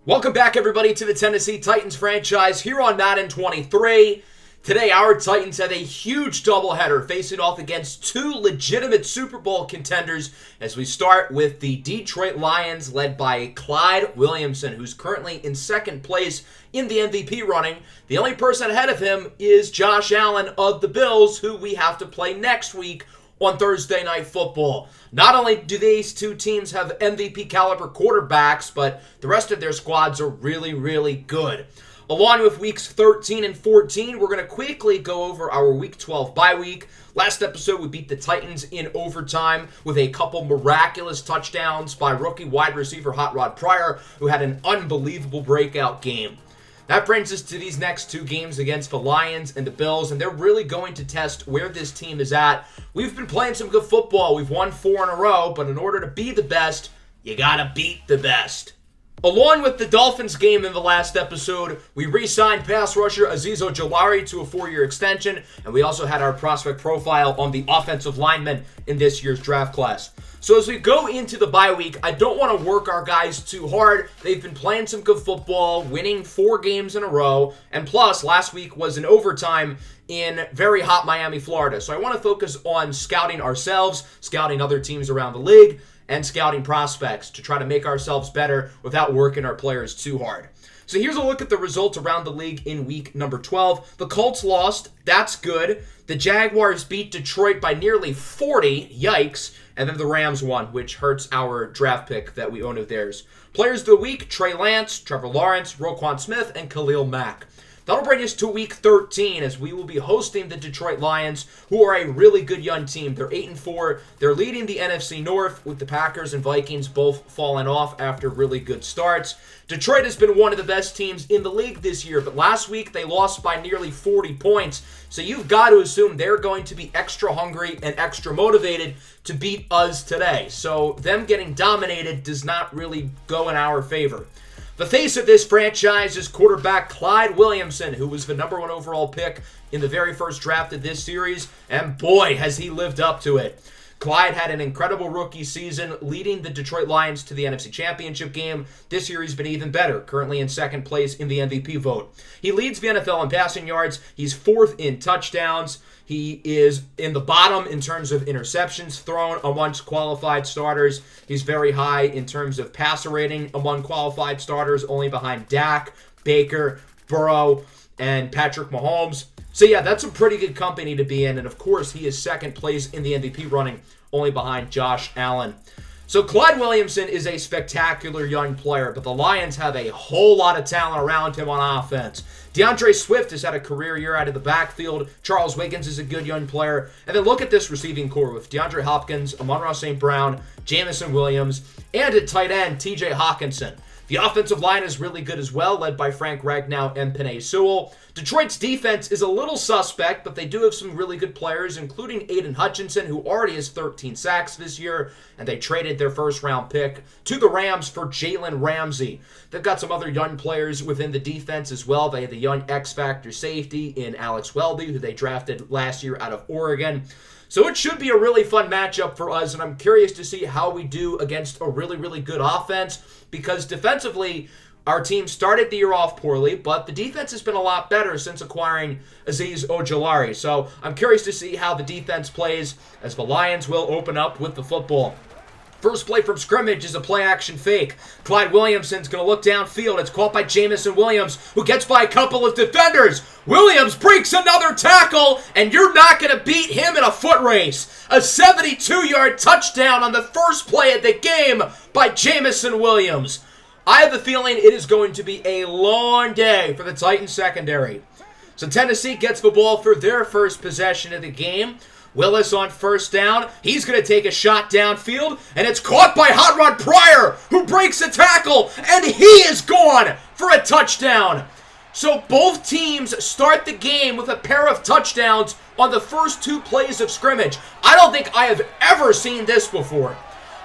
Welcome back, everybody, to the Tennessee Titans franchise here on Madden 23. Today, our Titans have a huge doubleheader facing off against two legitimate Super Bowl contenders as we start with the Detroit Lions led by Clyde Williamson, who's currently in second place in the MVP running. The only person ahead of him is Josh Allen of the Bills, who we have to play next week on Thursday Night Football. Not only do these two teams have MVP caliber quarterbacks, but the rest of their squads are really, really good. Along with weeks 13 and 14, we're going to quickly go over our week 12 bye week. Last episode, we beat the Titans in overtime with a couple miraculous touchdowns by rookie wide receiver Hot Rod Pryor, who had an unbelievable breakout game. That brings us to these next two games against the Lions and the Bills, and they're really going to test where this team is at. We've been playing some good football. We've won 4 in a row, but in order to be the best, you gotta beat the best. Along with the Dolphins game in the last episode, we re-signed pass rusher Azeez Ojulari to a 4-year extension, and we also had our prospect profile on the offensive linemen in this year's draft class. So as we go into the bye week, I don't want to work our guys too hard. They've been playing some good football, winning 4 games in a row, and plus, last week was an overtime in very hot Miami, Florida. So I want to focus on scouting ourselves, scouting other teams around the league, and scouting prospects to try to make ourselves better without working our players too hard. So here's a look at the results around the league in week number 12. The Colts lost. That's good. The Jaguars beat Detroit by nearly 40. Yikes. And then the Rams won, which hurts our draft pick that we own of theirs. Players of the week, Trey Lance, Trevor Lawrence, Roquan Smith, and Khalil Mack. That'll bring us to week 13 as we will be hosting the Detroit Lions, who are a really good young team. They're 8-4. They're leading the NFC North with the Packers and Vikings both falling off after really good starts. Detroit has been one of the best teams in the league this year, but last week they lost by nearly 40 points. So you've got to assume they're going to be extra hungry and extra motivated to beat us today. So them getting dominated does not really go in our favor. The face of this franchise is quarterback Clyde Williamson, who was the number 1 overall pick in the very first draft of this series, and boy, has he lived up to it. Clyde had an incredible rookie season, leading the Detroit Lions to the NFC Championship game. This year he's been even better, currently in second place in the MVP vote. He leads the NFL in passing yards. He's 4th in touchdowns. He is in the bottom in terms of interceptions thrown amongst qualified starters. He's very high in terms of passer rating among qualified starters, only behind Dak, Baker, Burrow, and Patrick Mahomes. So yeah, that's a pretty good company to be in, and of course he is second place in the MVP running, only behind Josh Allen. So Clyde Williamson is a spectacular young player, but the Lions have a whole lot of talent around him on offense. DeAndre Swift has had a career year out of the backfield. Charles Wiggins is a good young player. And then look at this receiving core with DeAndre Hopkins, Amon-Ra St. Brown, Jamison Williams, and at tight end, TJ Hawkinson. The offensive line is really good as well, led by Frank Ragnow and Penei Sewell. Detroit's defense is a little suspect, but they do have some really good players, including Aiden Hutchinson, who already has 13 sacks this year, and they traded their first-round pick to the Rams for Jalen Ramsey. They've got some other young players within the defense as well. They have the young X-Factor safety in Alex Welby, who they drafted last year out of Oregon. So it should be a really fun matchup for us, and I'm curious to see how we do against a really, really good offense, because defensively, our team started the year off poorly, but the defense has been a lot better since acquiring Azeez Ojulari. So I'm curious to see how the defense plays as the Lions will open up with the football. First play from scrimmage is a play-action fake. Clyde Williamson's going to look downfield. It's caught by Jamison Williams, who gets by a couple of defenders. Williams breaks another tackle, and you're not going to beat him in a foot race. A 72-yard touchdown on the first play of the game by Jamison Williams. I have a feeling it is going to be a long day for the Titans secondary. So Tennessee gets the ball for their first possession of the game. Willis on first down. He's going to take a shot downfield, and it's caught by Hot Rod Pryor, who breaks a tackle, and he is gone for a touchdown. So both teams start the game with a pair of touchdowns on the first 2 plays of scrimmage. I don't think I have ever seen this before.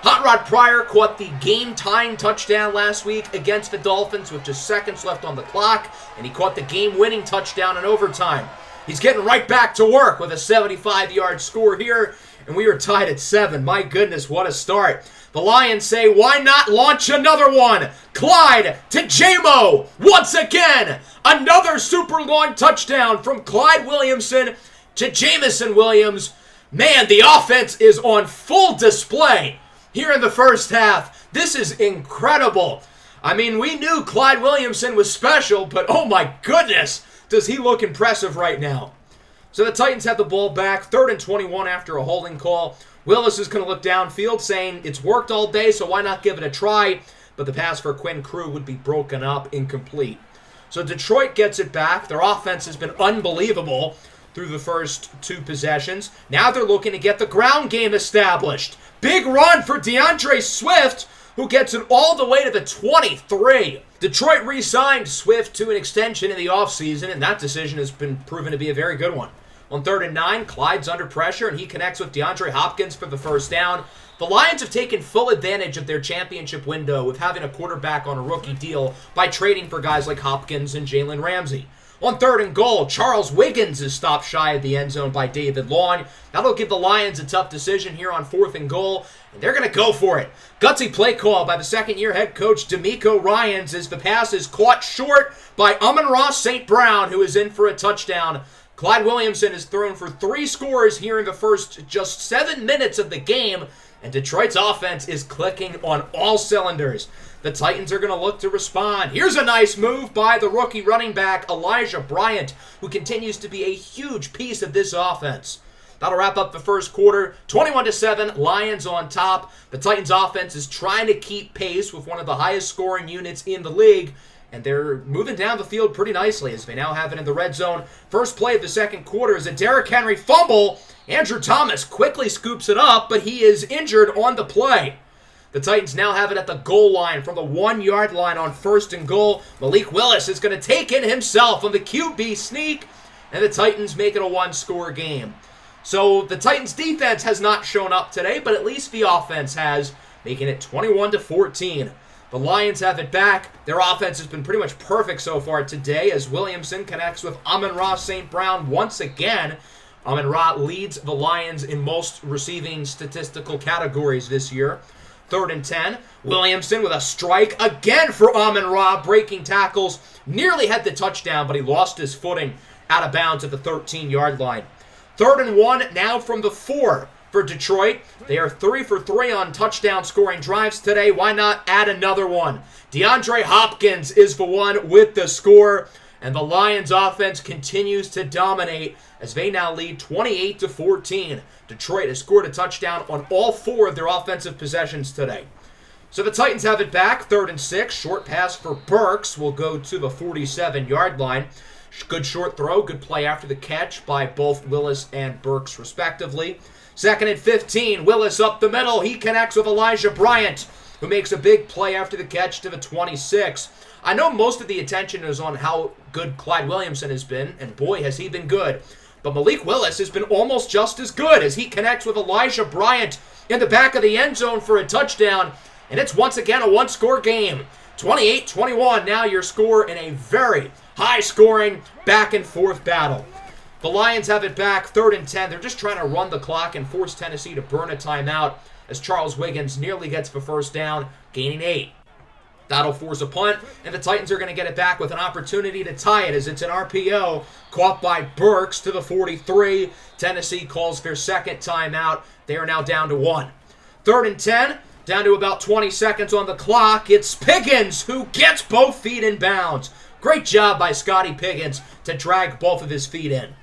Hot Rod Pryor caught the game-tying touchdown last week against the Dolphins with just seconds left on the clock, and he caught the game-winning touchdown in overtime. He's getting right back to work with a 75-yard score here, and we are tied at 7. My goodness, what a start. The Lions say, why not launch another one? Clyde to J-Mo once again. Another super long touchdown from Clyde Williamson to Jamison Williams. Man, the offense is on full display here in the first half. This is incredible. I mean, we knew Clyde Williamson was special, but oh my goodness, does he look impressive right now. So the Titans have the ball back, 3rd and 21 after a holding call. Willis is going to look downfield, saying it's worked all day, so why not give it a try? But the pass for Quinn Crew would be broken up, incomplete. So Detroit gets it back. Their offense has been unbelievable through the first 2 possessions. Now they're looking to get the ground game established. Big run for DeAndre Swift, who gets it all the way to the 23. Detroit re-signed Swift to an extension in the offseason, and that decision has been proven to be a very good one. On 3rd and 9, Clyde's under pressure, and he connects with DeAndre Hopkins for the first down. The Lions have taken full advantage of their championship window with having a quarterback on a rookie deal by trading for guys like Hopkins and Jalen Ramsey. On 3rd and goal, Charles Wiggins is stopped shy of the end zone by David Long. That'll give the Lions a tough decision here on 4th and goal, and they're going to go for it. Gutsy play call by the second-year head coach D'Amico Ryans as the pass is caught short by Amon-Ra St. Brown, who is in for a touchdown. Clyde Williamson is thrown for 3 scores here in the first just 7 minutes of the game, and Detroit's offense is clicking on all cylinders. The Titans are going to look to respond. Here's a nice move by the rookie running back, Elijah Bryant, who continues to be a huge piece of this offense. That'll wrap up the first quarter. 21-7, Lions on top. The Titans offense is trying to keep pace with one of the highest scoring units in the league, and they're moving down the field pretty nicely as they now have it in the red zone. First play of the second quarter is a Derrick Henry fumble. Andrew Thomas quickly scoops it up, but he is injured on the play. The Titans now have it at the goal line from the 1-yard line on 1st and goal. Malik Willis is going to take it himself on the QB sneak, and the Titans make it a 1-score game. So the Titans defense has not shown up today, but at least the offense has, making it 21-14. The Lions have it back. Their offense has been pretty much perfect so far today as Williamson connects with Amon-Ra St. Brown once again. Amon-Ra leads the Lions in most receiving statistical categories this year. 3rd and 10. Williamson with a strike again for Amon-Ra, breaking tackles. Nearly had the touchdown, but he lost his footing out of bounds at the 13-yard line. 3rd and 1 now from the 4 for Detroit. They are 3 for 3 on touchdown scoring drives today. Why not add another one? DeAndre Hopkins is the one with the score, and the Lions offense continues to dominate as they now lead 28-14. Detroit has scored a touchdown on all 4 of their offensive possessions today. So the Titans have it back, 3rd and 6. Short pass for Burks will go to the 47-yard line. Good short throw, good play after the catch by both Willis and Burks respectively. 2nd and 15, Willis up the middle. He connects with Elijah Bryant, who makes a big play after the catch to the 26. I know most of the attention is on how good Clyde Williamson has been, and boy, has he been good. But Malik Willis has been almost just as good as he connects with Elijah Bryant in the back of the end zone for a touchdown, and it's once again a 1-score game. 28-21, now your score in a very high-scoring back-and-forth battle. The Lions have it back, 3rd and 10. They're just trying to run the clock and force Tennessee to burn a timeout as Charles Wiggins nearly gets the first down, gaining 8. That'll force a punt, and the Titans are going to get it back with an opportunity to tie it as it's an RPO caught by Burks to the 43. Tennessee calls their second timeout. They are now down to 1. 3rd and 10, down to about 20 seconds on the clock. It's Pickens who gets both feet in bounds. Great job by Scotty Pickens to drag both of his feet in.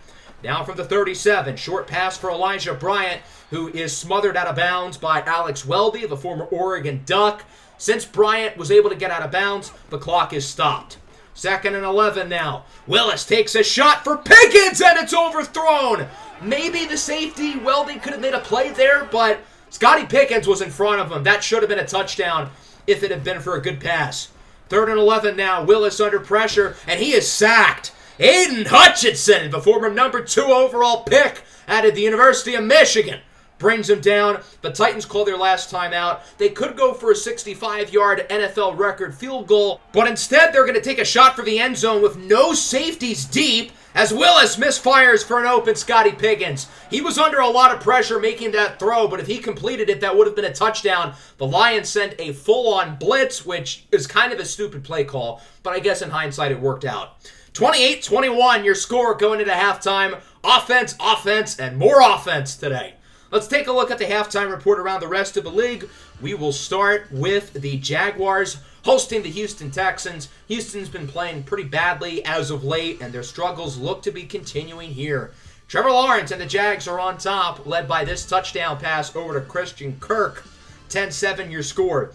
Now from the 37, short pass for Elijah Bryant, who is smothered out of bounds by Alex Welby, the former Oregon Duck. Since Bryant was able to get out of bounds, the clock is stopped. 2nd and 11 now. Willis takes a shot for Pickens, and it's overthrown. Maybe the safety, Welby, could have made a play there, but Scotty Pickens was in front of him. That should have been a touchdown if it had been for a good pass. 3rd and 11 now. Willis under pressure, and he is sacked. Aiden Hutchinson, the former number 2 overall pick out of the University of Michigan, brings him down. The Titans call their last timeout. They could go for a 65-yard NFL record field goal, but instead they're going to take a shot for the end zone with no safeties deep as Willis misfires for an open Scotty Pickens. He was under a lot of pressure making that throw, but if he completed it, that would have been a touchdown. The Lions sent a full-on blitz, which is kind of a stupid play call, but I guess in hindsight it worked out. 28-21, your score going into halftime. Offense, offense, and more offense today. Let's take a look at the halftime report around the rest of the league. We will start with the Jaguars hosting the Houston Texans. Houston's been playing pretty badly as of late, and their struggles look to be continuing here. Trevor Lawrence and the Jags are on top, led by this touchdown pass over to Christian Kirk. 10-7 your score.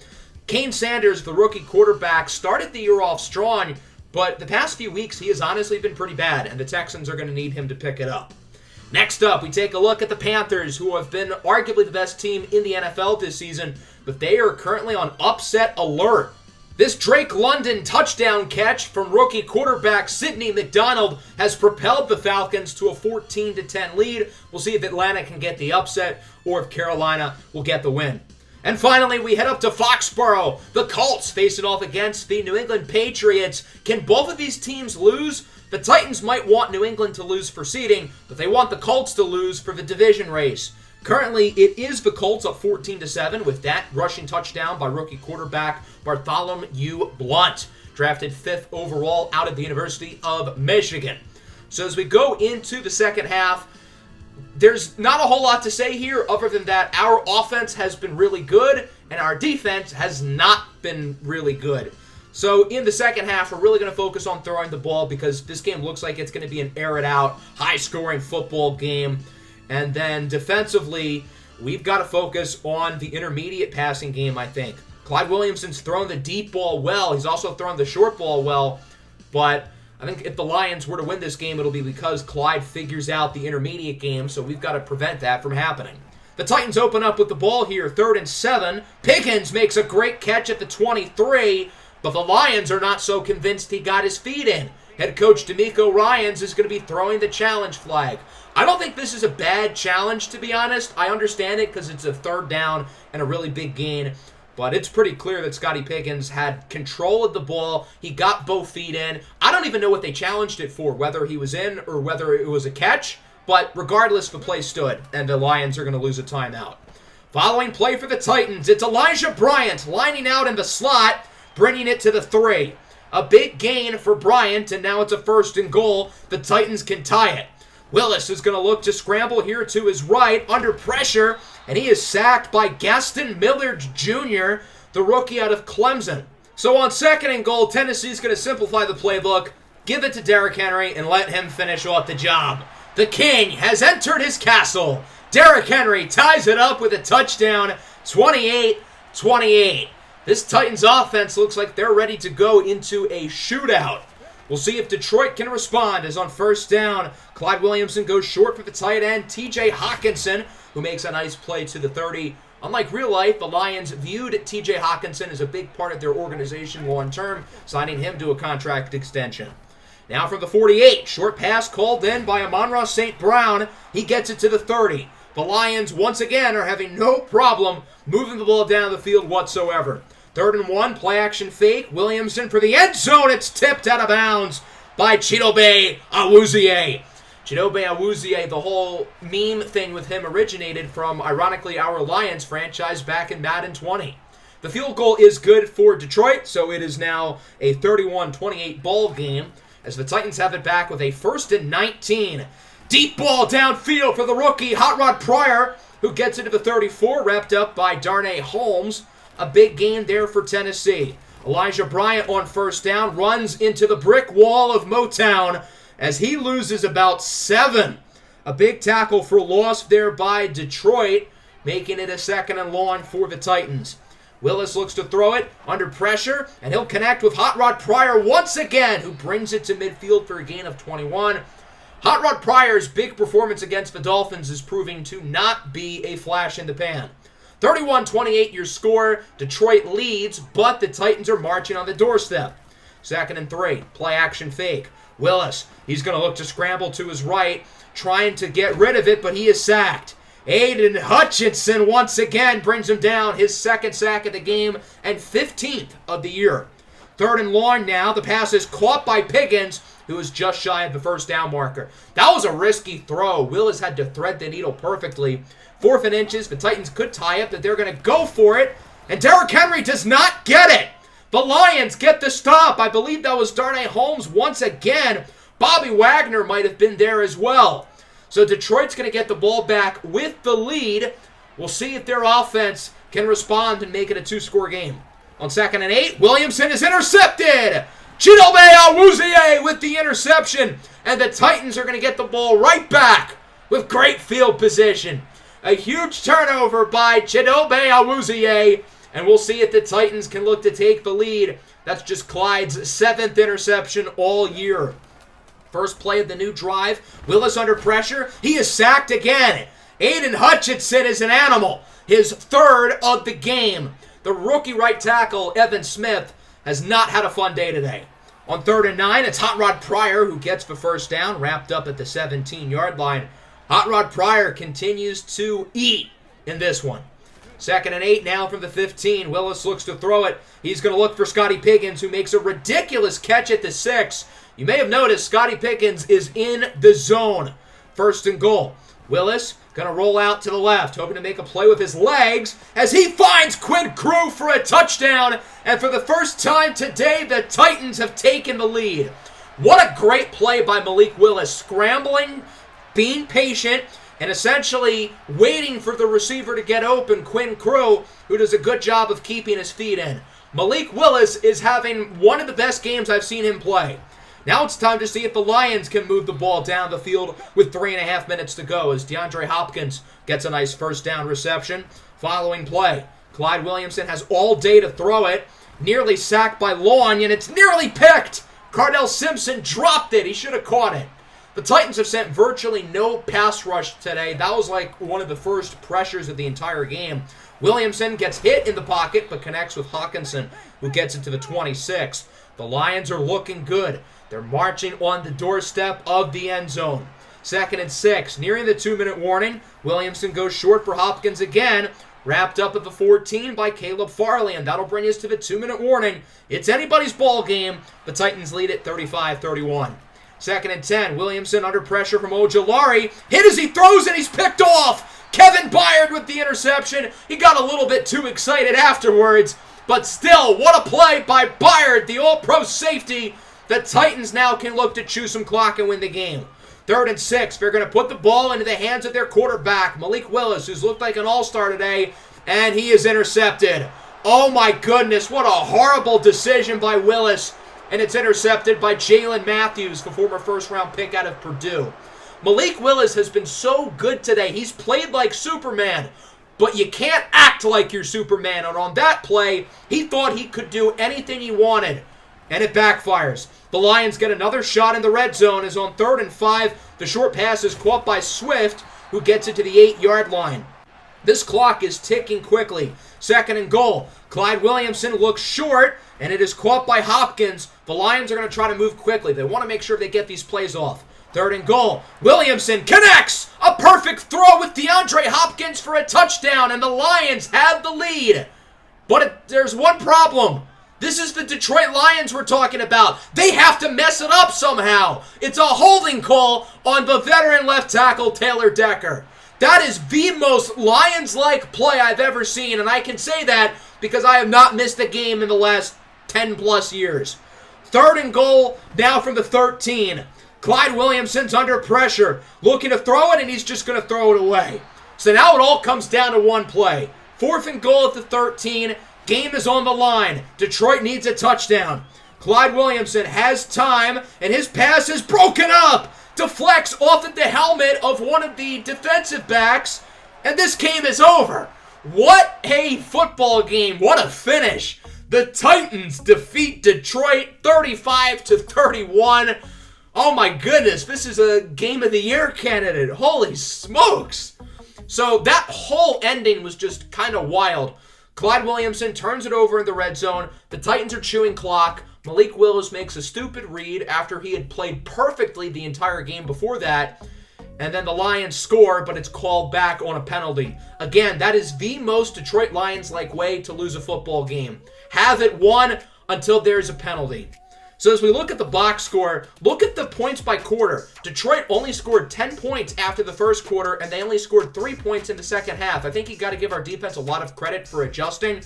Kane Sanders, the rookie quarterback, started the year off strong, but the past few weeks he has honestly been pretty bad, and the Texans are going to need him to pick it up. Next up, we take a look at the Panthers, who have been arguably the best team in the NFL this season, but they are currently on upset alert. This Drake London touchdown catch from rookie quarterback Sidney McDonald has propelled the Falcons to a 14-10 lead. We'll see if Atlanta can get the upset or if Carolina will get the win. And finally, we head up to Foxborough. The Colts face it off against the New England Patriots. Can both of these teams lose? The Titans might want New England to lose for seeding, but they want the Colts to lose for the division race. Currently, it is the Colts up 14-7 with that rushing touchdown by rookie quarterback Bartholomew Blount, drafted 5th overall out of the University of Michigan. So as we go into the second half, there's not a whole lot to say here other than that our offense has been really good and our defense has not been really good. So in the second half, we're really going to focus on throwing the ball because this game looks like it's going to be an air-it-out, high-scoring football game. And then defensively, we've got to focus on the intermediate passing game, I think. Clyde Williamson's thrown the deep ball well. He's also thrown the short ball well. But I think if the Lions were to win this game, it'll be because Clyde figures out the intermediate game, so we've got to prevent that from happening. The Titans open up with the ball here, 3rd and 7. Pickens makes a great catch at the 23. But the Lions are not so convinced he got his feet in. Head coach DeMeco Ryans is going to be throwing the challenge flag. I don't think this is a bad challenge, to be honest. I understand it because it's a 3rd down and a really big gain. But it's pretty clear that Scotty Pickens had control of the ball. He got both feet in. I don't even know what they challenged it for, whether he was in or whether it was a catch. But regardless, the play stood, and the Lions are going to lose a timeout. Following play for the Titans, it's Elijah Bryant lining out in the slot, bringing it to the 3. A big gain for Bryant, and now it's a 1st and goal. The Titans can tie it. Willis is going to look to scramble here to his right, under pressure, and he is sacked by Gaston Millard Jr., the rookie out of Clemson. So on 2nd and goal, Tennessee's going to simplify the playbook, give it to Derrick Henry, and let him finish off the job. The King has entered his castle. Derrick Henry ties it up with a touchdown, 28-28. This Titans offense looks like they're ready to go into a shootout. We'll see if Detroit can respond as on 1st down, Clyde Williamson goes short for the tight end, TJ Hawkinson, who makes a nice play to the 30. Unlike real life, the Lions viewed TJ Hawkinson as a big part of their organization long-term, signing him to a contract extension. Now from the 48, short pass called in by Amon-Ra St. Brown. He gets it to the 30. The Lions, once again, are having no problem moving the ball down the field whatsoever. 3rd and 1, play action fake. Williamson for the end zone. It's tipped out of bounds by Chidobe Awuzie. Chidobe Awuzie, the whole meme thing with him originated from, ironically, our Lions franchise back in Madden 20. The field goal is good for Detroit, so it is now a 31-28 ball game as the Titans have it back with a 1st and 19. Deep ball downfield for the rookie, Hot Rod Pryor, who gets it to the 34, wrapped up by Darnay Holmes. A big gain there for Tennessee. Elijah Bryant on 1st down runs into the brick wall of Motown as he loses about 7. A big tackle for loss there by Detroit, making it a 2nd and long for the Titans. Willis looks to throw it under pressure, and he'll connect with Hot Rod Pryor once again, who brings it to midfield for a gain of 21. Hot Rod Pryor's big performance against the Dolphins is proving to not be a flash in the pan. 31-28 your score. Detroit leads, but the Titans are marching on the doorstep. 2nd and 3, play action fake. Willis, he's going to look to scramble to his right, trying to get rid of it, but he is sacked. Aiden Hutchinson once again brings him down, his 2nd sack of the game and 15th of the year. 3rd and long now, the pass is caught by Pickens, who who was just shy of the first down marker. That was a risky throw. Willis had to thread the needle perfectly. 4th and inches. The Titans could tie up, that they're going to go for it. And Derrick Henry does not get it. The Lions get the stop. I believe that was Darnay Holmes once again. Bobby Wagner might have been there as well. So Detroit's going to get the ball back with the lead. We'll see if their offense can respond and make it a 2-score game. On 2nd and 8, Williamson is intercepted. Chidobe Awuzie with the interception. And the Titans are going to get the ball right back with great field position. A huge turnover by Chidobe Awuzie. And we'll see if the Titans can look to take the lead. That's just Clyde's 7th interception all year. First play of the new drive. Willis under pressure. He is sacked again. Aiden Hutchinson is an animal. His 3rd of the game. The rookie right tackle, Evan Smith, has not had a fun day today. On 3rd and 9, it's Hot Rod Pryor who gets the first down, wrapped up at the 17-yard line. Hot Rod Pryor continues to eat in this one. 2nd and 8 now from the 15. Willis looks to throw it. He's going to look for Scotty Pickens, who makes a ridiculous catch at the 6. You may have noticed Scotty Pickens is in the zone. 1st and goal. Willis going to roll out to the left, hoping to make a play with his legs as he finds Quinn Crew for a touchdown. And for the first time today, the Titans have taken the lead. What a great play by Malik Willis, scrambling, being patient, and essentially waiting for the receiver to get open, Quinn Crew, who does a good job of keeping his feet in. Malik Willis is having one of the best games I've seen him play. Now it's time to see if the Lions can move the ball down the field with 3.5 minutes to go as DeAndre Hopkins gets a nice first down reception. Following play, Clyde Williamson has all day to throw it. Nearly sacked by Long, and it's nearly picked. Cardell Simpson dropped it. He should have caught it. The Titans have sent virtually no pass rush today. That was like one of the first pressures of the entire game. Williamson gets hit in the pocket, but connects with Hawkinson, who gets it to the 26. The Lions are looking good. They're marching on the doorstep of the end zone. 2nd and 6. Nearing the 2-minute warning. Williamson goes short for Hopkins again. Wrapped up at the 14 by Caleb Farley, and that'll bring us to the 2-minute warning. It's anybody's ball game. The Titans lead it 35-31. 2nd and 10. Williamson under pressure from Ojulari. Hit as he throws and he's picked off. Kevin Byard with the interception. He got a little bit too excited afterwards. But still, what a play by Byard, the all-pro safety. The Titans now can look to chew some clock and win the game. 3rd and 6. They're going to put the ball into the hands of their quarterback, Malik Willis, who's looked like an all-star today, and he is intercepted. Oh my goodness, what a horrible decision by Willis. And it's intercepted by Jalen Matthews, the former first-round pick out of Purdue. Malik Willis has been so good today. He's played like Superman, but you can't act like you're Superman. And on that play, he thought he could do anything he wanted, and it backfires. The Lions get another shot in the red zone as on 3rd and 5, the short pass is caught by Swift, who gets it to the 8-yard line. This clock is ticking quickly. 2nd and goal. Clyde Williamson looks short, and it is caught by Hopkins. The Lions are going to try to move quickly. They want to make sure they get these plays off. 3rd and goal. Williamson connects! A perfect throw with DeAndre Hopkins for a touchdown, and the Lions have the lead. But there's one problem. This is the Detroit Lions we're talking about. They have to mess it up somehow. It's a holding call on the veteran left tackle, Taylor Decker. That is the most Lions-like play I've ever seen, and I can say that because I have not missed a game in the last 10-plus years. 3rd and goal now from the 13. Clyde Williamson's under pressure, looking to throw it, and he's just going to throw it away. So now it all comes down to one play. 4th and goal at the 13. Game is on the line. Detroit needs a touchdown. Clyde Williamson has time, and his pass is broken up. Deflects off at the helmet of one of the defensive backs, and this game is over. What a football game. What a finish. The Titans defeat Detroit 35-31. Oh my goodness, this is a Game of the Year candidate. Holy smokes. So that whole ending was just kind of wild. Clyde Williamson turns it over in the red zone. The Titans are chewing clock. Malik Willis makes a stupid read after he had played perfectly the entire game before that. And then the Lions score, but it's called back on a penalty. Again, that is the most Detroit Lions-like way to lose a football game. Have it won until there's a penalty. So as we look at the box score, look at the points by quarter. Detroit only scored 10 points after the first quarter, and they only scored 3 points in the second half. I think you got to give our defense a lot of credit for adjusting,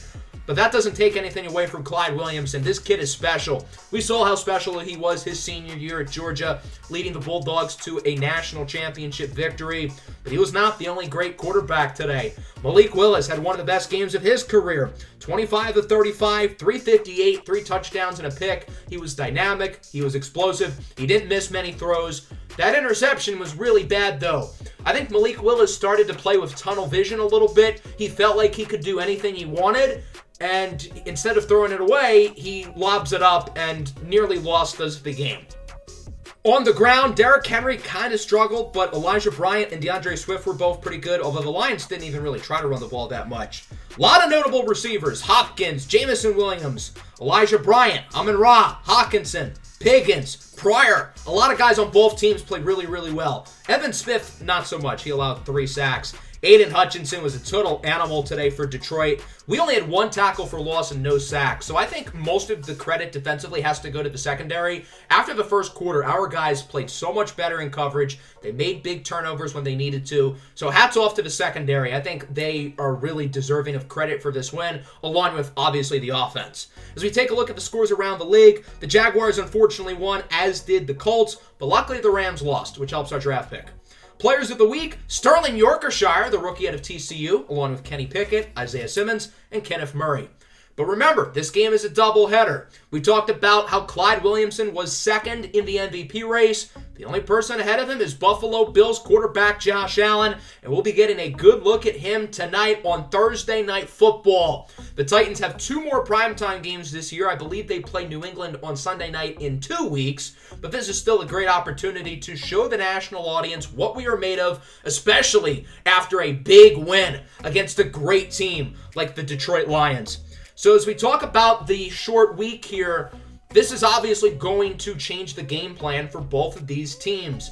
but that doesn't take anything away from Clyde Williamson. This kid is special. We saw how special he was his senior year at Georgia, leading the Bulldogs to a national championship victory. But he was not the only great quarterback today. Malik Willis had one of the best games of his career. 25 of 35, 358, 3 touchdowns and a pick. He was dynamic. He was explosive. He didn't miss many throws. That interception was really bad, though. I think Malik Willis started to play with tunnel vision a little bit. He felt like he could do anything he wanted. And instead of throwing it away, he lobs it up and nearly lost us the game. On the ground, Derrick Henry kind of struggled, but Elijah Bryant and DeAndre Swift were both pretty good, although the Lions didn't even really try to run the ball that much. A lot of notable receivers: Hopkins, Jamison Williams, Elijah Bryant, Amon-Ra, Hawkinson, Piggins, Pryor. A lot of guys on both teams played really, really well. Evan Smith, not so much. He allowed 3 sacks. Aiden Hutchinson was a total animal today for Detroit. We only had 1 tackle for loss and no sacks, so I think most of the credit defensively has to go to the secondary. After the first quarter, our guys played so much better in coverage. They made big turnovers when they needed to, so hats off to the secondary. I think they are really deserving of credit for this win, along with, obviously, the offense. As we take a look at the scores around the league, the Jaguars unfortunately won, as did the Colts, but luckily the Rams lost, which helps our draft pick. Players of the week: Sterling Yorkshire, the rookie out of TCU, along with Kenny Pickett, Isaiah Simmons, and Kenneth Murray. But remember, this game is a doubleheader. We talked about how Clyde Williamson was second in the MVP race. The only person ahead of him is Buffalo Bills quarterback Josh Allen, and we'll be getting a good look at him tonight on Thursday Night Football. The Titans have 2 more primetime games this year. I believe they play New England on Sunday night in 2 weeks, but this is still a great opportunity to show the national audience what we are made of, especially after a big win against a great team like the Detroit Lions. So as we talk about the short week here, this is obviously going to change the game plan for both of these teams.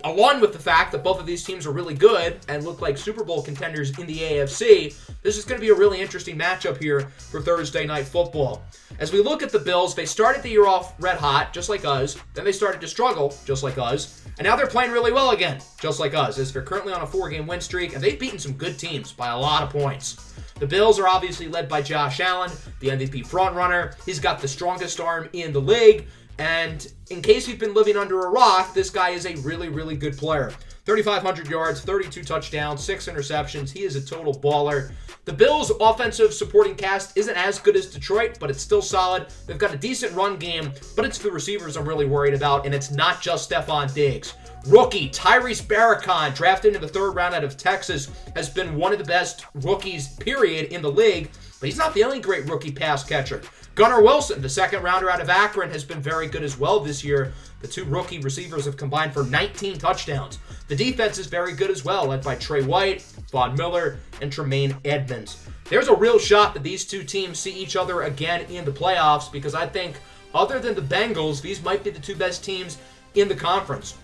Along with the fact that both of these teams are really good and look like Super Bowl contenders in the AFC, this is going to be a really interesting matchup here for Thursday Night Football. As we look at the Bills, they started the year off red hot, just like us. Then they started to struggle, just like us. And now they're playing really well again, just like us, as they're currently on a 4-game win streak, and they've beaten some good teams by a lot of points. The Bills are obviously led by Josh Allen, the MVP frontrunner. He's got the strongest arm in the league. And in case you've been living under a rock, this guy is a really, really good player. 3,500 yards, 32 touchdowns, 6 interceptions. He is a total baller. The Bills' offensive supporting cast isn't as good as Detroit, but it's still solid. They've got a decent run game, but it's the receivers I'm really worried about, and it's not just Stephon Diggs. Rookie Tyrese Barracon, drafted in the 3rd round out of Texas, has been one of the best rookies, period, in the league, but he's not the only great rookie pass catcher. Gunnar Wilson, the 2nd rounder out of Akron, has been very good as well this year. The 2 rookie receivers have combined for 19 touchdowns. The defense is very good as well, led by Trey White, Von Miller, and Tremaine Edmonds. There's a real shot that these 2 teams see each other again in the playoffs, because I think, other than the Bengals, these might be the 2 best teams in the conference.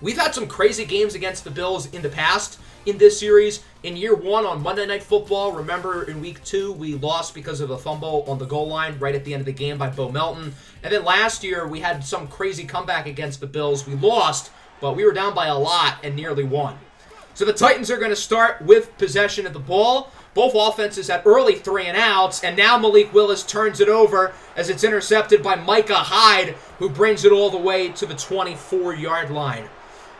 We've had some crazy games against the Bills in the past in this series. In year 1 on Monday Night Football, remember in week 2, we lost because of a fumble on the goal line right at the end of the game by Bo Melton. And then last year, we had some crazy comeback against the Bills. We lost, but we were down by a lot and nearly won. So the Titans are going to start with possession of the ball. Both offenses had early 3-and-outs, and now Malik Willis turns it over as it's intercepted by Micah Hyde, who brings it all the way to the 24-yard line.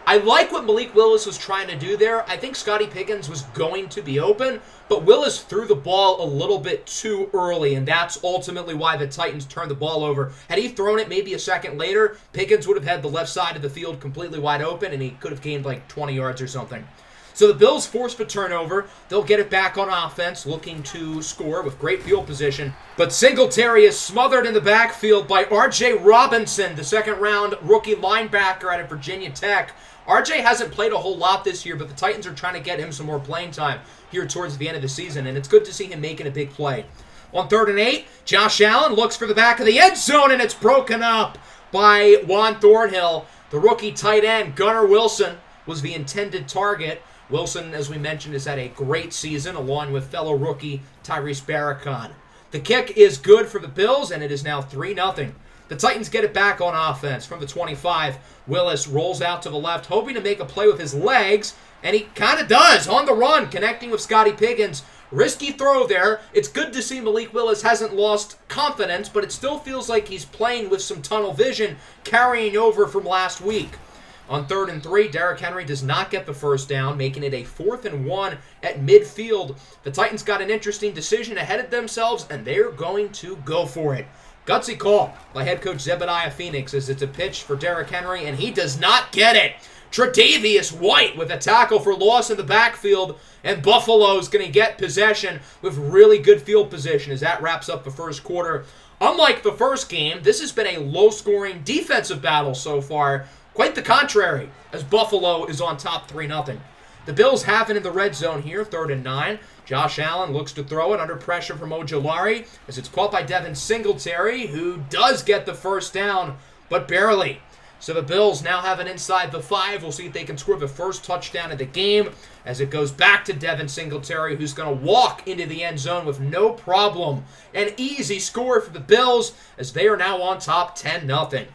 I like what Malik Willis was trying to do there. I think Scotty Pickens was going to be open, but Willis threw the ball a little bit too early, and that's ultimately why the Titans turned the ball over. Had he thrown it maybe a second later, Pickens would have had the left side of the field completely wide open, and he could have gained like 20 yards or something. So the Bills forced a turnover. They'll get it back on offense, looking to score with great field position. But Singletary is smothered in the backfield by R.J. Robinson, the 2nd-round rookie linebacker out of Virginia Tech. RJ hasn't played a whole lot this year, but the Titans are trying to get him some more playing time here towards the end of the season, and it's good to see him making a big play. On 3rd and 8, Josh Allen looks for the back of the end zone, and it's broken up by Juan Thornhill. The rookie tight end, Gunnar Wilson, was the intended target. Wilson, as we mentioned, has had a great season, along with fellow rookie Tyrese Barracon. The kick is good for the Bills, and it is now 3-0. The Titans get it back on offense from the 25. Willis rolls out to the left, hoping to make a play with his legs, and he kind of does on the run, connecting with Scotty Pickens. Risky throw there. It's good to see Malik Willis hasn't lost confidence, but it still feels like he's playing with some tunnel vision, carrying over from last week. On 3rd and 3, Derrick Henry does not get the first down, making it a 4th and 1 at midfield. The Titans got an interesting decision ahead of themselves, and they're going to go for it. Gutsy call by head coach Zebediah Phoenix as it's a pitch for Derrick Henry, and he does not get it. Tre'Davious White with a tackle for loss in the backfield, and Buffalo's going to get possession with really good field position as that wraps up the first quarter. Unlike the first game, this has been a low-scoring defensive battle so far. Quite the contrary, as Buffalo is on top 3-0. The Bills have it in the red zone here, 3rd and 9. Josh Allen looks to throw it under pressure from Ojulari as it's caught by Devin Singletary, who does get the first down, but barely. So the Bills now have it inside the 5. We'll see if they can score the first touchdown of the game as it goes back to Devin Singletary, who's going to walk into the end zone with no problem. An easy score for the Bills as they are now on top 10-0.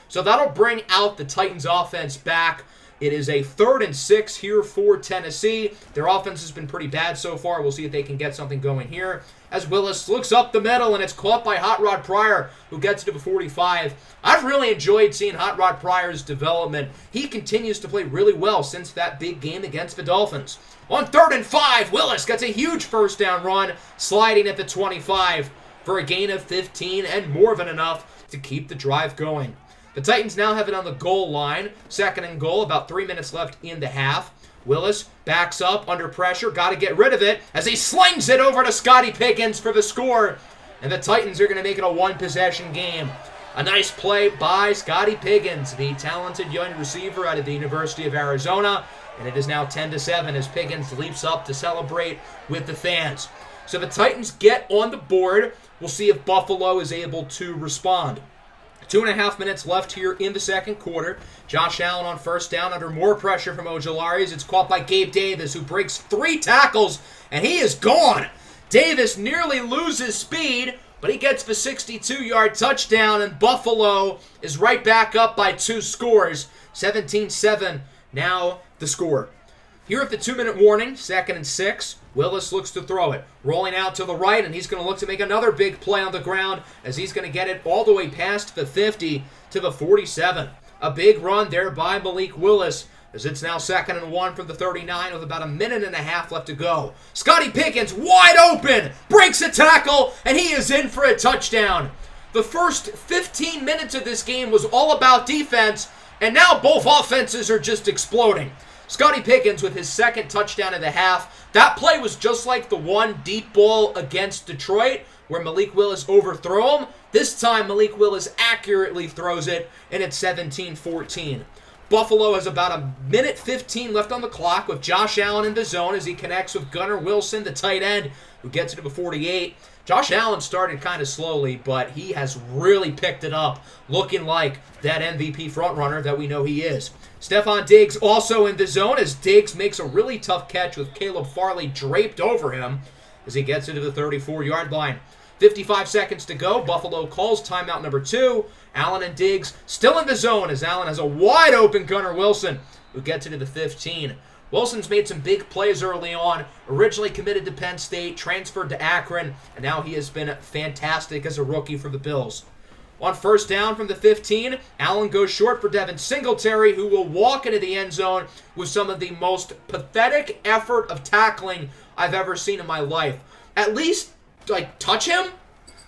So that'll bring out the Titans offense back. It is a 3rd and 6 here for Tennessee. Their offense has been pretty bad so far. We'll see if they can get something going here. As Willis looks up the middle, and it's caught by Hot Rod Pryor, who gets to the 45. I've really enjoyed seeing Hot Rod Pryor's development. He continues to play really well since that big game against the Dolphins. On 3rd and 5, Willis gets a huge first down run, sliding at the 25 for a gain of 15 and more than enough to keep the drive going. The Titans now have it on the goal line. 2nd and goal, about 3 minutes left in the half. Willis backs up under pressure. Got to get rid of it as he slings it over to Scotty Pickens for the score. And the Titans are going to make it a one-possession game. A nice play by Scotty Pickens, the talented young receiver out of the University of Arizona. And it is now 10-7 as Pickens leaps up to celebrate with the fans. So the Titans get on the board. We'll see if Buffalo is able to respond. 2.5 minutes left here in the second quarter. Josh Allen on first down under more pressure from Ojulari as it's caught by Gabe Davis, who breaks 3 tackles, and he is gone. Davis nearly loses speed, but he gets the 62-yard touchdown, and Buffalo is right back up by 2 scores. 17-7 now the score. Here at the 2-minute warning, 2nd and 6, Willis looks to throw it. Rolling out to the right, and he's going to look to make another big play on the ground as he's going to get it all the way past the 50 to the 47. A big run there by Malik Willis as it's now 2nd and 1 from the 39 with about a minute and a half left to go. Scotty Pickens wide open, breaks a tackle, and he is in for a touchdown. The first 15 minutes of this game was all about defense, and now both offenses are just exploding. Scotty Pickens with his 2nd touchdown of the half. That play was just like the one deep ball against Detroit where Malik Willis overthrew him. This time Malik Willis accurately throws it, and it's 17-14. Buffalo has about a minute 15 left on the clock with Josh Allen in the zone as he connects with Gunnar Wilson, the tight end, who gets it to the 48. Josh Allen started kind of slowly, but he has really picked it up, looking like that MVP frontrunner that we know he is. Stephon Diggs also in the zone as Diggs makes a really tough catch with Caleb Farley draped over him as he gets into the 34-yard line. 55 seconds to go. Buffalo calls timeout number 2. Allen and Diggs still in the zone as Allen has a wide open Gunnar Wilson who gets into the 15. Wilson's made some big plays early on, originally committed to Penn State, transferred to Akron, and now he has been fantastic as a rookie for the Bills. On first down from the 15, Allen goes short for Devin Singletary, who will walk into the end zone with some of the most pathetic effort of tackling I've ever seen in my life. At least, touch him?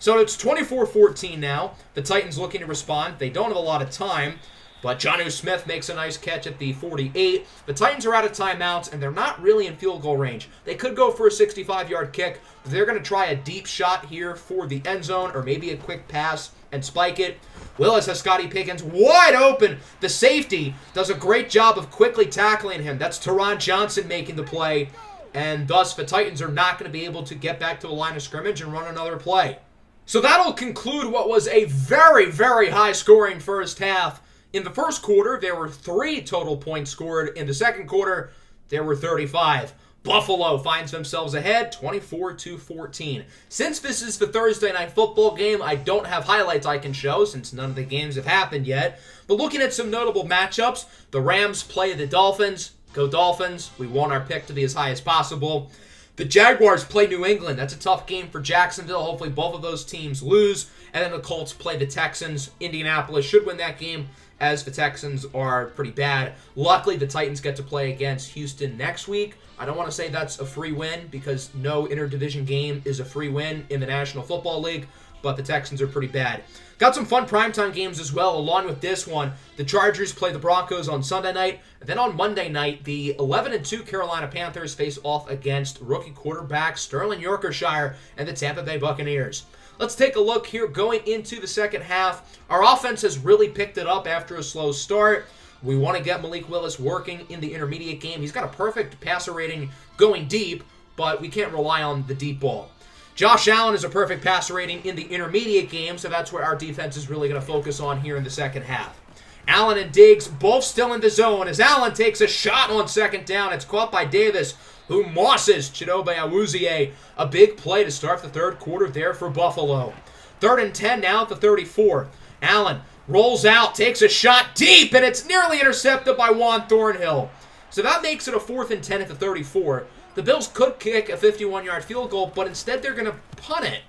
So it's 24-14 now. The Titans looking to respond. They don't have a lot of time, but Jonnu Smith makes a nice catch at the 48. The Titans are out of timeouts, and they're not really in field goal range. They could go for a 65-yard kick, but they're going to try a deep shot here for the end zone, or maybe a quick pass and spike it. Willis has Scotty Pickens wide open. The safety does a great job of quickly tackling him. That's Teron Johnson making the play, and thus the Titans are not going to be able to get back to the line of scrimmage and run another play. So that'll conclude what was a very, very high-scoring first half. In the first quarter, there were 3 total points scored. In the second quarter, there were 35. Buffalo finds themselves ahead 24-14. Since this is the Thursday night football game, I don't have highlights I can show since none of the games have happened yet. But looking at some notable matchups, the Rams play the Dolphins. Go Dolphins. We want our pick to be as high as possible. The Jaguars play New England. That's a tough game for Jacksonville. Hopefully both of those teams lose. And then the Colts play the Texans. Indianapolis should win that game, as the Texans are pretty bad. Luckily, the Titans get to play against Houston next week. I don't want to say that's a free win because no interdivision game is a free win in the National Football League, but the Texans are pretty bad. Got some fun primetime games as well along with this one. The Chargers play the Broncos on Sunday night. And then on Monday night, the 11-2 Carolina Panthers face off against rookie quarterback Sterling Yorkshire and the Tampa Bay Buccaneers. Let's take a look here going into the second half. Our offense has really picked it up after a slow start. We want to get Malik Willis working in the intermediate game. He's got a perfect passer rating going deep, but we can't rely on the deep ball. Josh Allen is a perfect passer rating in the intermediate game, so that's where our defense is really going to focus on here in the second half. Allen and Diggs both still in the zone as Allen takes a shot on second down. It's caught by Davis, who mosses Chidobe Awuzie. A big play to start the third quarter there for Buffalo. 3rd and 10 now at the 34. Allen rolls out, takes a shot deep, and it's nearly intercepted by Juan Thornhill. So that makes it a 4th and 10 at the 34. The Bills could kick a 51-yard field goal, but instead they're going to punt it.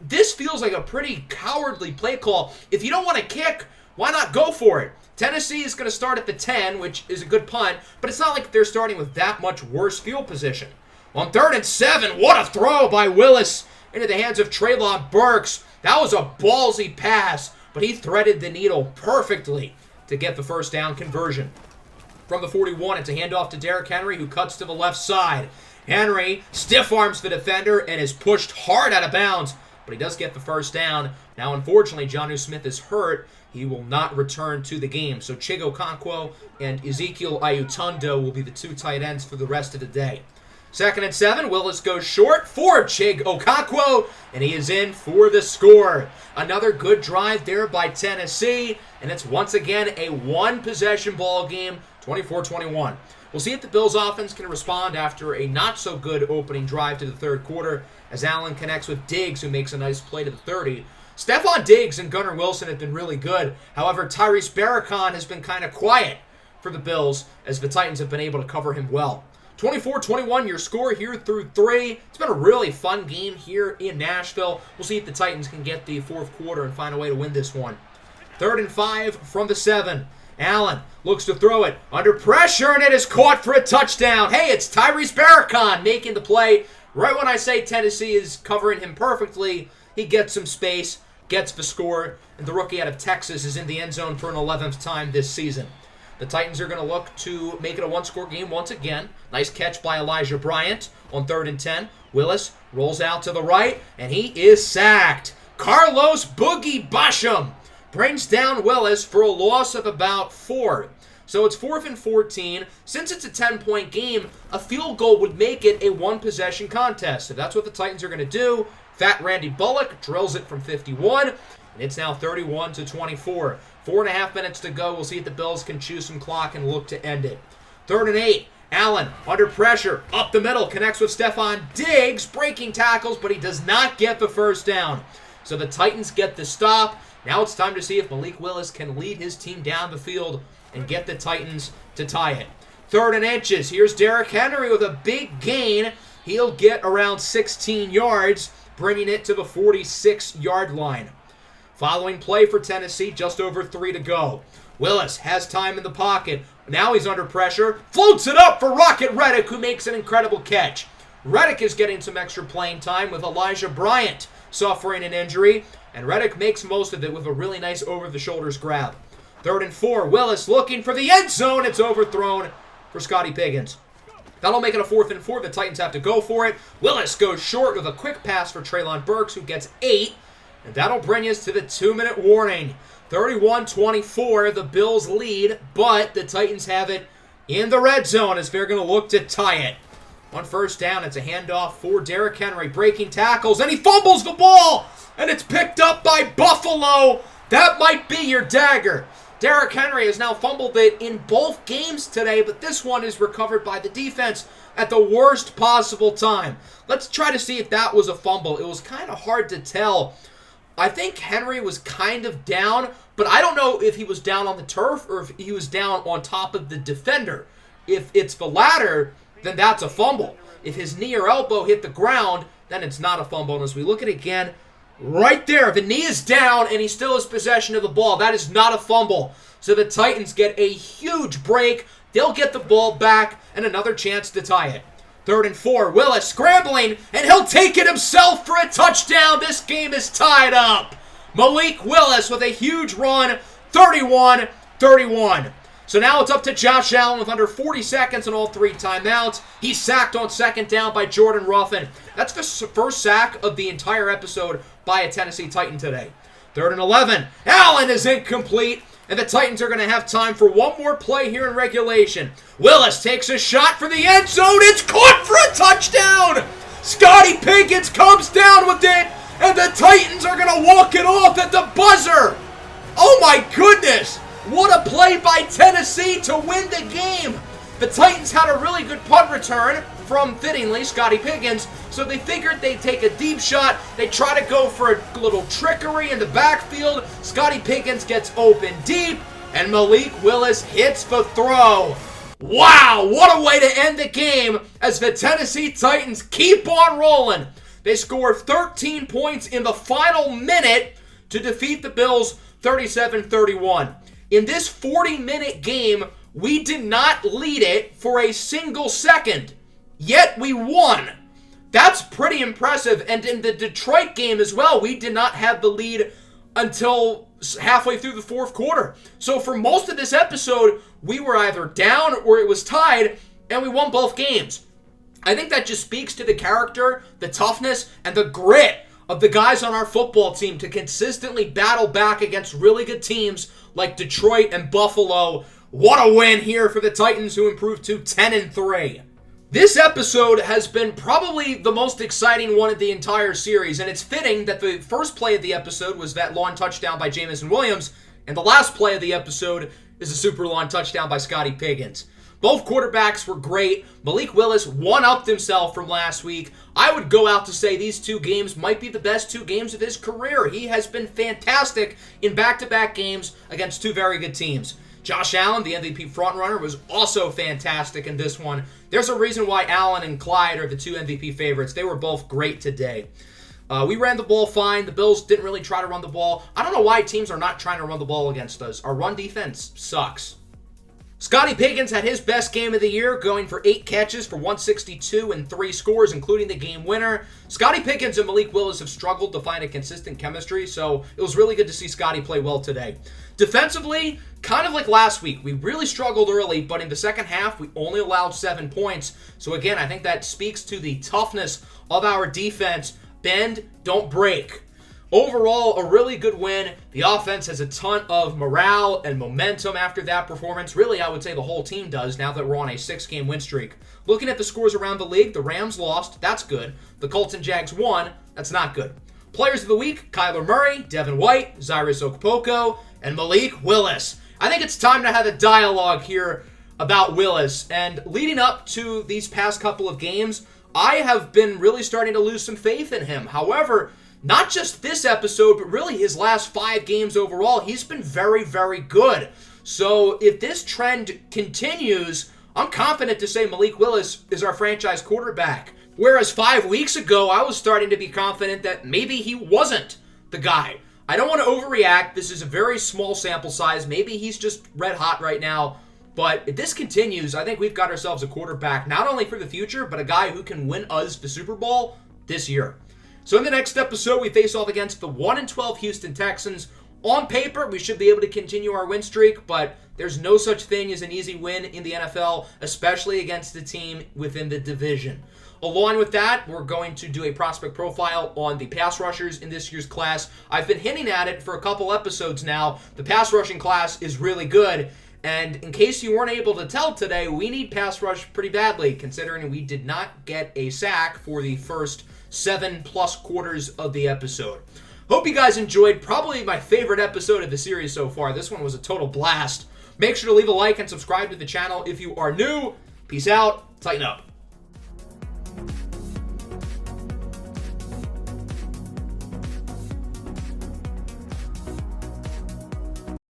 This feels like a pretty cowardly play call. If you don't want to kick, why not go for it? Tennessee is going to start at the 10, which is a good punt, but it's not like they're starting with that much worse field position. On 3rd and 7, what a throw by Willis into the hands of Treylon Burks. That was a ballsy pass, but he threaded the needle perfectly to get the first down conversion. From the 41, it's a handoff to Derrick Henry, who cuts to the left side. Henry stiff arms the defender and is pushed hard out of bounds, but he does get the first down. Now, unfortunately, Jonnu Smith is hurt. He will not return to the game. So Chigo Okonkwo and Ezekiel Ayutundo will be the two tight ends for the rest of the day. 2nd and 7, Willis goes short for Chig Okonkwo, and he is in for the score. Another good drive there by Tennessee, and it's once again a one-possession ball game, 24-21. We'll see if the Bills' offense can respond after a not-so-good opening drive to the third quarter as Allen connects with Diggs, who makes a nice play to the 30. Stephon Diggs and Gunnar Wilson have been really good. However, Tyrese Barracon has been kind of quiet for the Bills as the Titans have been able to cover him well. 24-21, your score here through 3. It's been a really fun game here in Nashville. We'll see if the Titans can get the fourth quarter and find a way to win this one. 3rd and 5 from the 7. Allen looks to throw it under pressure, and it is caught for a touchdown. Hey, it's Tyrese Barracon making the play. Right when I say Tennessee is covering him perfectly, he gets some space, gets the score, and the rookie out of Texas is in the end zone for an 11th time this season. The Titans are going to look to make it a one-score game once again. Nice catch by Elijah Bryant on 3rd and 10. Willis rolls out to the right, and he is sacked. Carlos Boogie Basham brings down Willis for a loss of about 4. So it's 4th and 14. Since it's a 10-point game, a field goal would make it a one-possession contest. If that's what the Titans are going to do, Fat Randy Bullock drills it from 51, and it's now 31-24. 4.5 minutes to go. We'll see if the Bills can choose some clock and look to end it. 3rd and 8. Allen under pressure, up the middle, connects with Stephon Diggs, breaking tackles, but he does not get the first down. So the Titans get the stop. Now it's time to see if Malik Willis can lead his team down the field and get the Titans to tie it. 3rd and inches. Here's Derrick Henry with a big gain. He'll get around 16 yards, bringing it to the 46-yard line. Following play for Tennessee, just over 3 to go. Willis has time in the pocket. Now he's under pressure. Floats it up for Rocket Reddick, who makes an incredible catch. Reddick is getting some extra playing time with Elijah Bryant suffering an injury, and Reddick makes most of it with a really nice over-the-shoulders grab. 3rd and 4. Willis looking for the end zone. It's overthrown for Scotty Piggins. That'll make it a 4th and 4. The Titans have to go for it. Willis goes short with a quick pass for Treylon Burks, who gets 8. And that'll bring us to the 2-minute warning. 31-24, the Bills lead, but the Titans have it in the red zone as they're going to look to tie it. On 1st down, it's a handoff for Derrick Henry, breaking tackles, and he fumbles the ball, and it's picked up by Buffalo. That might be your dagger. Derrick Henry has now fumbled it in both games today, but this one is recovered by the defense at the worst possible time. Let's try to see if that was a fumble. It was kind of hard to tell. I think Henry was kind of down, but I don't know if he was down on the turf or if he was down on top of the defender. If it's the latter, then that's a fumble. If his knee or elbow hit the ground, then it's not a fumble. And as we look at it again, right there, the knee is down and he still has possession of the ball. That is not a fumble. So the Titans get a huge break. They'll get the ball back and another chance to tie it. 3rd and 4, Willis scrambling, and he'll take it himself for a touchdown. This game is tied up. Malik Willis with a huge run, 31-31. So now it's up to Josh Allen with under 40 seconds and all 3 timeouts. He's sacked on 2nd down by Jordan Ruffin. That's the first sack of the entire episode by a Tennessee Titan today. 3rd and 11, Allen is incomplete. And the Titans are going to have time for one more play here in regulation. Willis takes a shot for the end zone. It's caught for a touchdown. Scotty Pickens comes down with it. And the Titans are going to walk it off at the buzzer. Oh my goodness. What a play by Tennessee to win the game. The Titans had a really good punt return from, fittingly, Scotty Pickens. So they figured they'd take a deep shot. They try to go for a little trickery in the backfield. Scotty Pickens gets open deep, and Malik Willis hits the throw. Wow, what a way to end the game as the Tennessee Titans keep on rolling. They score 13 points in the final minute to defeat the Bills 37-31. In this 40-minute game, we did not lead it for a single second, yet we won. That's pretty impressive. And in the Detroit game as well, we did not have the lead until halfway through the 4th quarter. So for most of this episode, we were either down or it was tied, and we won both games. I think that just speaks to the character, the toughness, and the grit of the guys on our football team to consistently battle back against really good teams like Detroit and Buffalo. What a win here for the Titans, who improved to 10-3. This episode has been probably the most exciting one of the entire series, and it's fitting that the first play of the episode was that long touchdown by Jamison Williams, and the last play of the episode is a super long touchdown by Scotty Pickens. Both quarterbacks were great. Malik Willis one-upped himself from last week. I would go out to say these 2 games might be the best 2 games of his career. He has been fantastic in back-to-back games against 2 very good teams. Josh Allen, the MVP frontrunner, was also fantastic in this one. There's a reason why Allen and Clyde are the 2 MVP favorites. They were both great today. We ran the ball fine. The Bills didn't really try to run the ball. I don't know why teams are not trying to run the ball against us. Our run defense sucks. Scotty Pickens had his best game of the year, going for 8 catches for 162 and 3 scores, including the game winner. Scotty Pickens and Malik Willis have struggled to find a consistent chemistry, so it was really good to see Scotty play well today. Defensively, kind of like last week, we really struggled early, but in the second half, we only allowed 7 points. So again, I think that speaks to the toughness of our defense. Bend, don't break. Overall, a really good win. The offense has a ton of morale and momentum after that performance. Really, I would say the whole team does now that we're on a 6-game win streak. Looking at the scores around the league, the Rams lost. That's good. The Colts and Jags won. That's not good. Players of the week, Kyler Murray, Devin White, Cyrus Okpoko, and Malik Willis. I think it's time to have a dialogue here about Willis. And leading up to these past couple of games, I have been really starting to lose some faith in him. However, not just this episode, but really his last 5 games overall, he's been very, very good. So if this trend continues, I'm confident to say Malik Willis is our franchise quarterback. Whereas 5 weeks ago, I was starting to be confident that maybe he wasn't the guy. I don't want to overreact. This is a very small sample size. Maybe he's just red hot right now. But if this continues, I think we've got ourselves a quarterback, not only for the future, but a guy who can win us the Super Bowl this year. So in the next episode, we face off against the 1-12 Houston Texans. On paper, we should be able to continue our win streak, but there's no such thing as an easy win in the NFL, especially against the team within the division. Along with that, we're going to do a prospect profile on the pass rushers in this year's class. I've been hinting at it for a couple episodes now. The pass rushing class is really good. And in case you weren't able to tell today, we need pass rush pretty badly, considering we did not get a sack for the first 7+ quarters of the episode. Hope you guys enjoyed probably my favorite episode of the series so far. This one was a total blast. Make sure to leave a like and subscribe to the channel if you are new. Peace out. Tighten up.